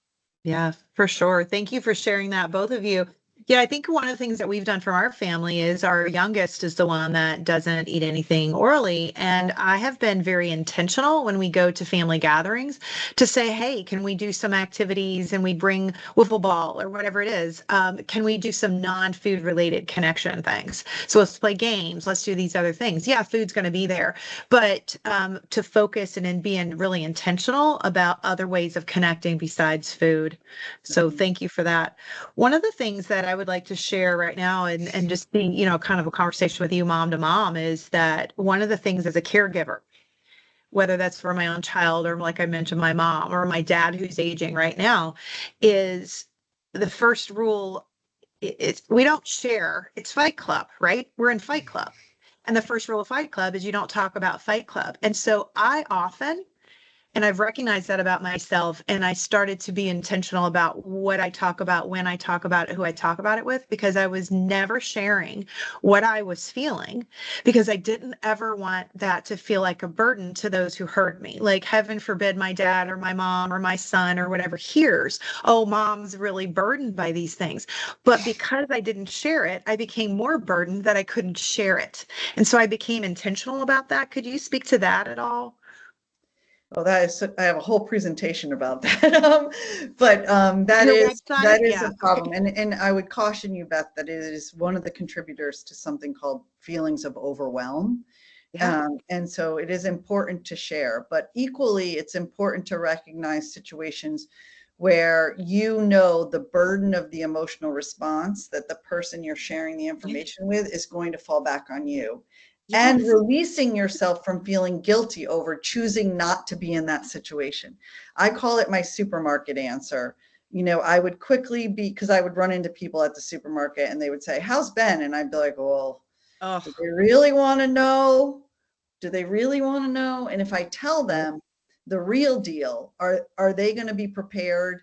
Yeah, for sure. Thank you for sharing that, both of you. Yeah, I think one of the things that we've done from our family is our youngest is the one that doesn't eat anything orally. And I have been very intentional when we go to family gatherings to say, hey, can we do some activities, and we bring wiffle ball or whatever it is? Can we do some non-food related connection things? So let's play games. Let's do these other things. Yeah, food's going to be there, but to focus and in being really intentional about other ways of connecting besides food. So thank you for that. One of the things that I would like to share right now, and just being, kind of a conversation with you mom to mom, is that one of the things as a caregiver, whether that's for my own child or, like I mentioned, my mom or my dad who's aging right now, is the first rule, it's we don't share. It's Fight Club, right? We're in Fight Club. And the first rule of Fight Club is you don't talk about Fight Club. And so I often, and I've recognized that about myself. And I started to be intentional about what I talk about, when I talk about it, who I talk about it with, because I was never sharing what I was feeling, because I didn't ever want that to feel like a burden to those who heard me. Like, heaven forbid my dad or my mom or my son or whatever hears, oh, mom's really burdened by these things. But because I didn't share it, I became more burdened that I couldn't share it. And so I became intentional about that. Could you speak to that at all?
Oh, I have a whole presentation about that. That
Your
is
website?
a
Yeah.
problem. And I would caution you, Beth, that it is one of the contributors to something called feelings of overwhelm.
Yeah.
And so it is important to share, but equally it's important to recognize situations where the burden of the emotional response that the person you're sharing the information with is going to fall back on you. And
Yes.
releasing yourself from feeling guilty over choosing not to be in that situation. I call it my supermarket answer. I would quickly because I would run into people at the supermarket and they would say, how's Ben? And I'd be like, well,
Oh,
do they really want to know? Do they really want to know? And if I tell them the real deal, are they going to be prepared?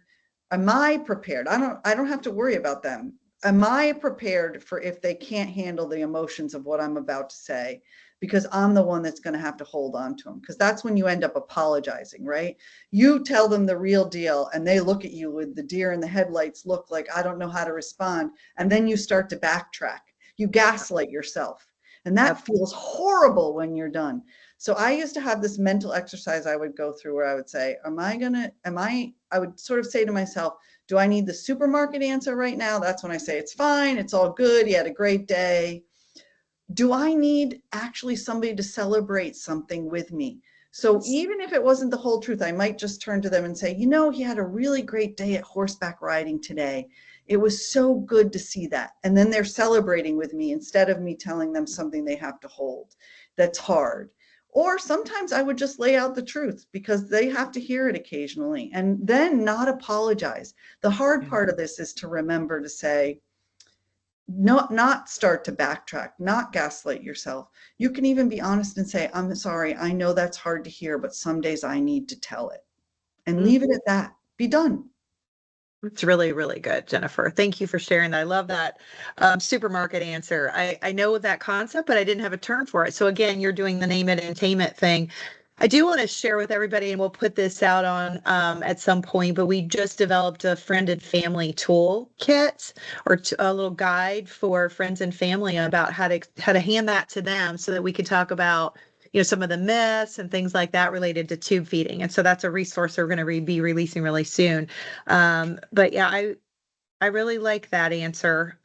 Am I prepared? I don't have to worry about them. Am I prepared for if they can't handle the emotions of what I'm about to say? Because I'm the one that's going to have to hold on to them. Because that's when you end up apologizing, right? You tell them the real deal and they look at you with the deer in the headlights look like, I don't know how to respond. And then you start to backtrack. You gaslight yourself. And that feels horrible when you're done. So I used to have this mental exercise I would go through where I would say, I would sort of say to myself, do I need the supermarket answer right now? That's when I say, it's fine. It's all good. You had a great day. Do I need actually somebody to celebrate something with me? So even if it wasn't the whole truth, I might just turn to them and say, you know, he had a really great day at horseback riding today. It was so good to see that. And then they're celebrating with me instead of me telling them something they have to hold. That's hard. Or sometimes I would just lay out the truth because they have to hear it occasionally and then not apologize. The hard part of this is to remember to say, not start to backtrack, not gaslight yourself. You can even be honest and say, I'm sorry, I know that's hard to hear, but some days I need to tell it. And leave it at that. Be done.
It's really, really good, Jennifer. Thank you for sharing that. I love that supermarket answer. I know that concept, but I didn't have a term for it. So again, you're doing the name it and tame it thing. I do want to share with everybody, and we'll put this out on at some point, but we just developed a friend and family toolkit or a little guide for friends and family about how to hand that to them so that we could talk about some of the myths and things like that related to tube feeding. And so that's a resource we're going to be releasing really soon. But yeah, I really like that answer.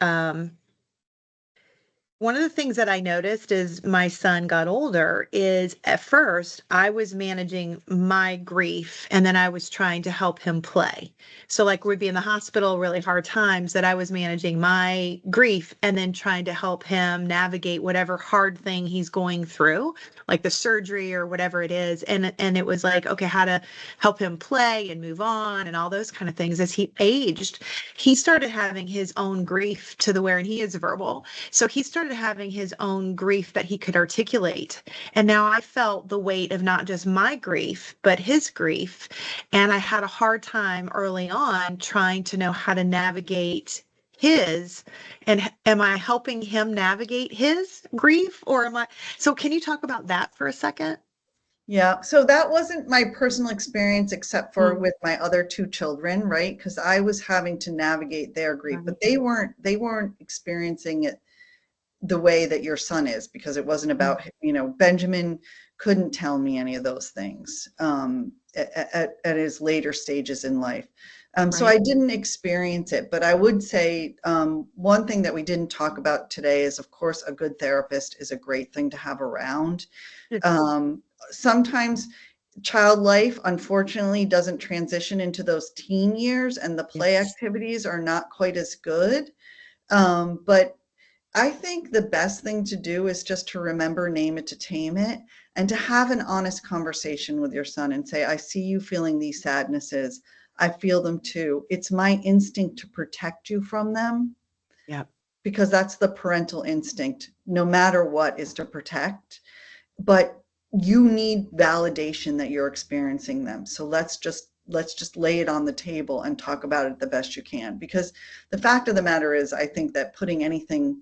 One of the things that I noticed as my son got older is at first I was managing my grief and then I was trying to help him play. So like we'd be in the hospital, really hard times that I was managing my grief and then trying to help him navigate whatever hard thing he's going through, like the surgery or whatever it is. And it was like, okay, how to help him play and move on and all those kind of things. As he aged, he started having his own grief to the where, and he is verbal. So he started having his own grief that he could articulate. And now I felt the weight of not just my grief, but his grief. And I had a hard time early on trying to know how to navigate his. And am I helping him navigate his grief or am I? So can you talk about that for a second?
Yeah, so that wasn't my personal experience except for with my other two children, right? Because I was having to navigate their grief, but they weren't experiencing it the way that your son is, because it wasn't about, Benjamin couldn't tell me any of those things at his later stages in life. So I didn't experience it, but I would say one thing that we didn't talk about today is, of course, a good therapist is a great thing to have around. Sometimes child life, unfortunately, doesn't transition into those teen years and the play activities are not quite as good. But I think the best thing to do is just to remember, name it to tame it, and to have an honest conversation with your son and say, I see you feeling these sadnesses. I feel them too. It's my instinct to protect you from them.
Yeah.
Because that's the parental instinct, no matter what, is to protect. But you need validation that you're experiencing them. So let's just lay it on the table and talk about it the best you can. Because the fact of the matter is, I think that putting anything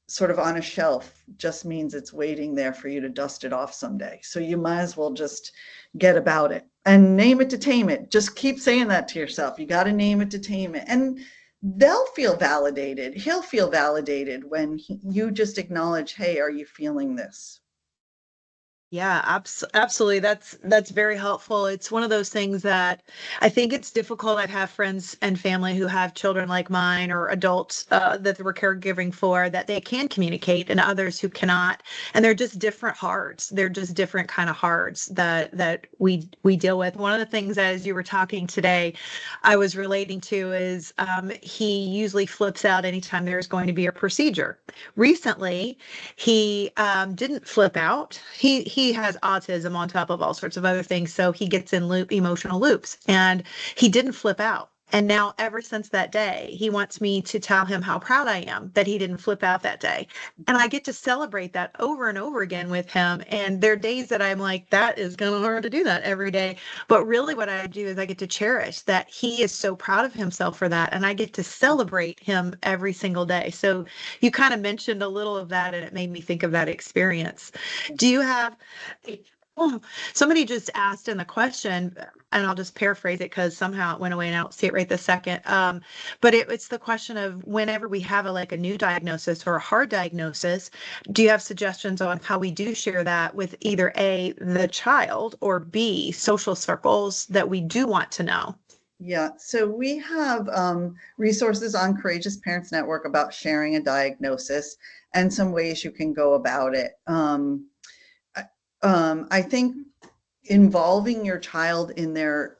sort of on a shelf just means it's waiting there for you to dust it off someday. So you might as well just get about it and name it to tame it. Just keep saying that to yourself. You got to name it to tame it. And they'll feel validated. He'll feel validated when you just acknowledge, hey, are you feeling this?
Yeah, absolutely. That's very helpful. It's one of those things that I think it's difficult. I have friends and family who have children like mine or adults that we're caregiving for that they can communicate, and others who cannot. And they're just different hearts. They're just different kind of hearts that we deal with. One of the things, as you were talking today, I was relating to is he usually flips out anytime there's going to be a procedure. Recently, he didn't flip out. He has autism on top of all sorts of other things, so he gets in emotional loops, and he didn't flip out. And now, ever since that day, he wants me to tell him how proud I am that he didn't flip out that day. And I get to celebrate that over and over again with him. And there are days that I'm like, that is kind of hard to do that every day. But really, what I do is I get to cherish that he is so proud of himself for that. And I get to celebrate him every single day. So you kind of mentioned a little of that, and it made me think of that experience. Do you have? Oh, somebody just asked in the question, and I'll just paraphrase it because somehow it went away and I don't see it right this second. But it's the question of whenever we have a new diagnosis or a hard diagnosis, do you have suggestions on how we do share that with either A, the child, or B, social circles that we do want to know?
Yeah, so we have resources on Courageous Parents Network about sharing a diagnosis and some ways you can go about it. I think involving your child in their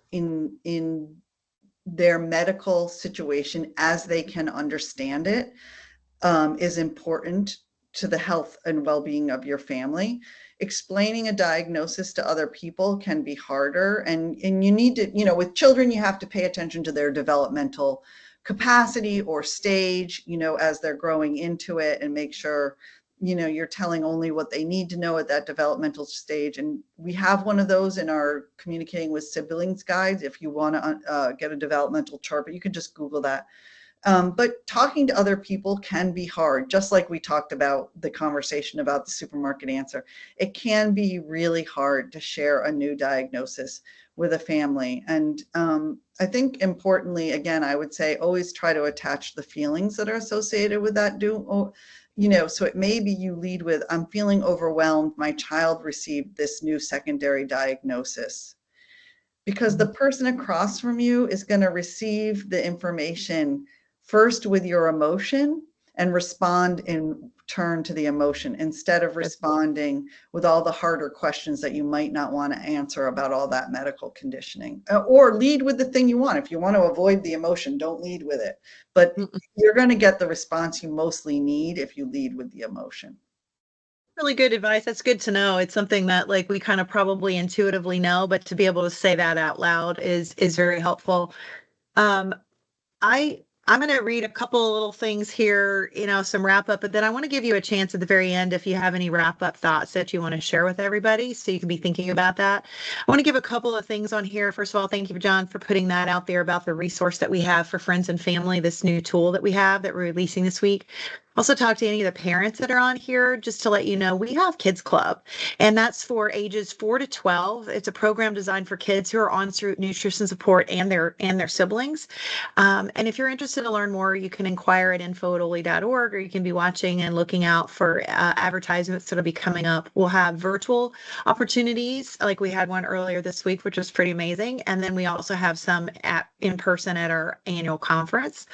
medical situation as they can understand it is important to the health and well-being of your family. Explaining a diagnosis to other people can be harder, and you need to, with children, you have to pay attention to their developmental capacity or stage, as they're growing into it, and make sure you're telling only what they need to know at that developmental stage. And we have one of those in our Communicating with Siblings guides if you want to get a developmental chart, but you can just Google that. But talking to other people can be hard, just like we talked about the conversation about the supermarket answer. It can be really hard to share a new diagnosis with a family. And I think importantly, again, I would say always try to attach the feelings that are associated with that. So it may be you lead with, I'm feeling overwhelmed. My child received this new secondary diagnosis. Because the person across from you is going to receive the information first with your emotion and respond in turn to the emotion, instead of responding with all the harder questions that you might not want to answer about all that medical conditioning. Or lead with the thing you want. If you want to avoid the emotion, don't lead with it. But you're going to get the response you mostly need if you lead with the emotion.
Really good advice. That's good to know. It's something that we kind of probably intuitively know, but to be able to say that out loud is very helpful. I'm going to read a couple of little things here, some wrap up, but then I want to give you a chance at the very end if you have any wrap up thoughts that you want to share with everybody, so you can be thinking about that. I want to give a couple of things on here. First of all, thank you, John, for putting that out there about the resource that we have for friends and family, this new tool that we have that we're releasing this week. Also talk to any of the parents that are on here, just to let you know, we have Kids Club, and that's for ages 4 to 12. It's a program designed for kids who are on nutrition support and their siblings. And if you're interested to learn more, you can inquire at info@oley.org, or you can be watching and looking out for advertisements that'll be coming up. We'll have virtual opportunities, like we had one earlier this week, which was pretty amazing. And then we also have some in person at our annual conference.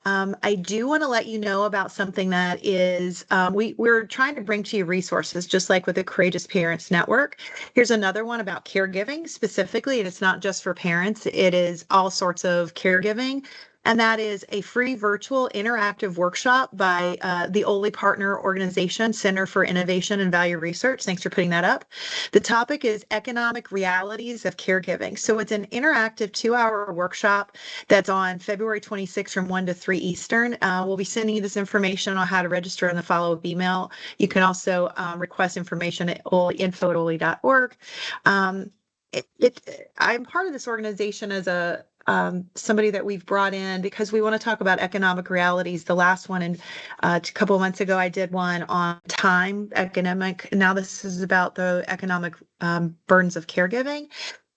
I do want to let you know about something that is, we're trying to bring to you resources, just like with the Courageous Parents Network. Here's another one about caregiving specifically, and it's not just for parents, it is all sorts of caregiving. And that is a free virtual interactive workshop by the Oley Partner Organization Center for Innovation and Value Research. Thanks for putting that up. The topic is economic realities of caregiving. So it's an interactive 2-hour workshop that's on February 26th from 1 to 3 Eastern. We'll be sending you this information on how to register in the follow-up email. You can also request information at info@oley.org. I'm part of this organization as somebody that we've brought in because we want to talk about economic realities. The last one, and a couple of months ago, I did one on time economic. Now this is about the economic burdens of caregiving.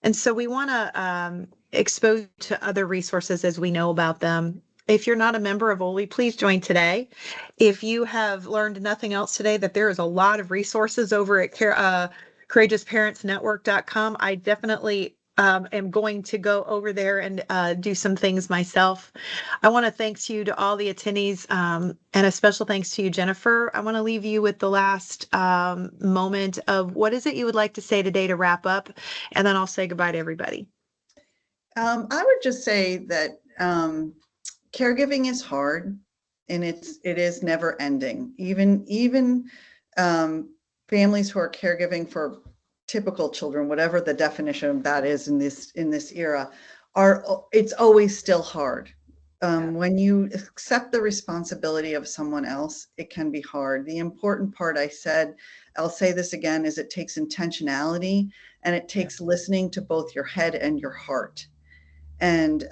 And so we want to expose to other resources as we know about them. If you're not a member of Oley, please join today. If you have learned nothing else today, that there is a lot of resources over at courageousparentsnetwork.com. I definitely am going to go over there and do some things myself. I want to thank you to all the attendees, and a special thanks to you, Jennifer. I want to leave you with the last moment of what is it you would like to say today to wrap up, and then I'll say goodbye to everybody.
I would just say that caregiving is hard, and it is never ending. Even families who are caregiving for typical children, whatever the definition of that is in this era, it's always still hard. When you accept the responsibility of someone else, it can be hard. The important part I'll say this again, is it takes intentionality, and it takes listening to both your head and your heart. And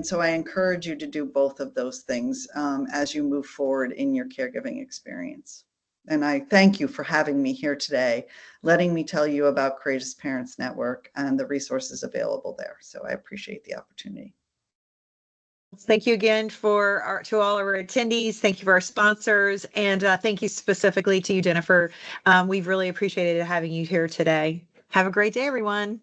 so I encourage you to do both of those things as you move forward in your caregiving experience. And I thank you for having me here today, letting me tell you about Courageous Parents Network and the resources available there. So I appreciate the opportunity.
Thank you again to all our attendees. Thank you for our sponsors, and thank you specifically to you, Jennifer. We've really appreciated having you here today. Have a great day, everyone.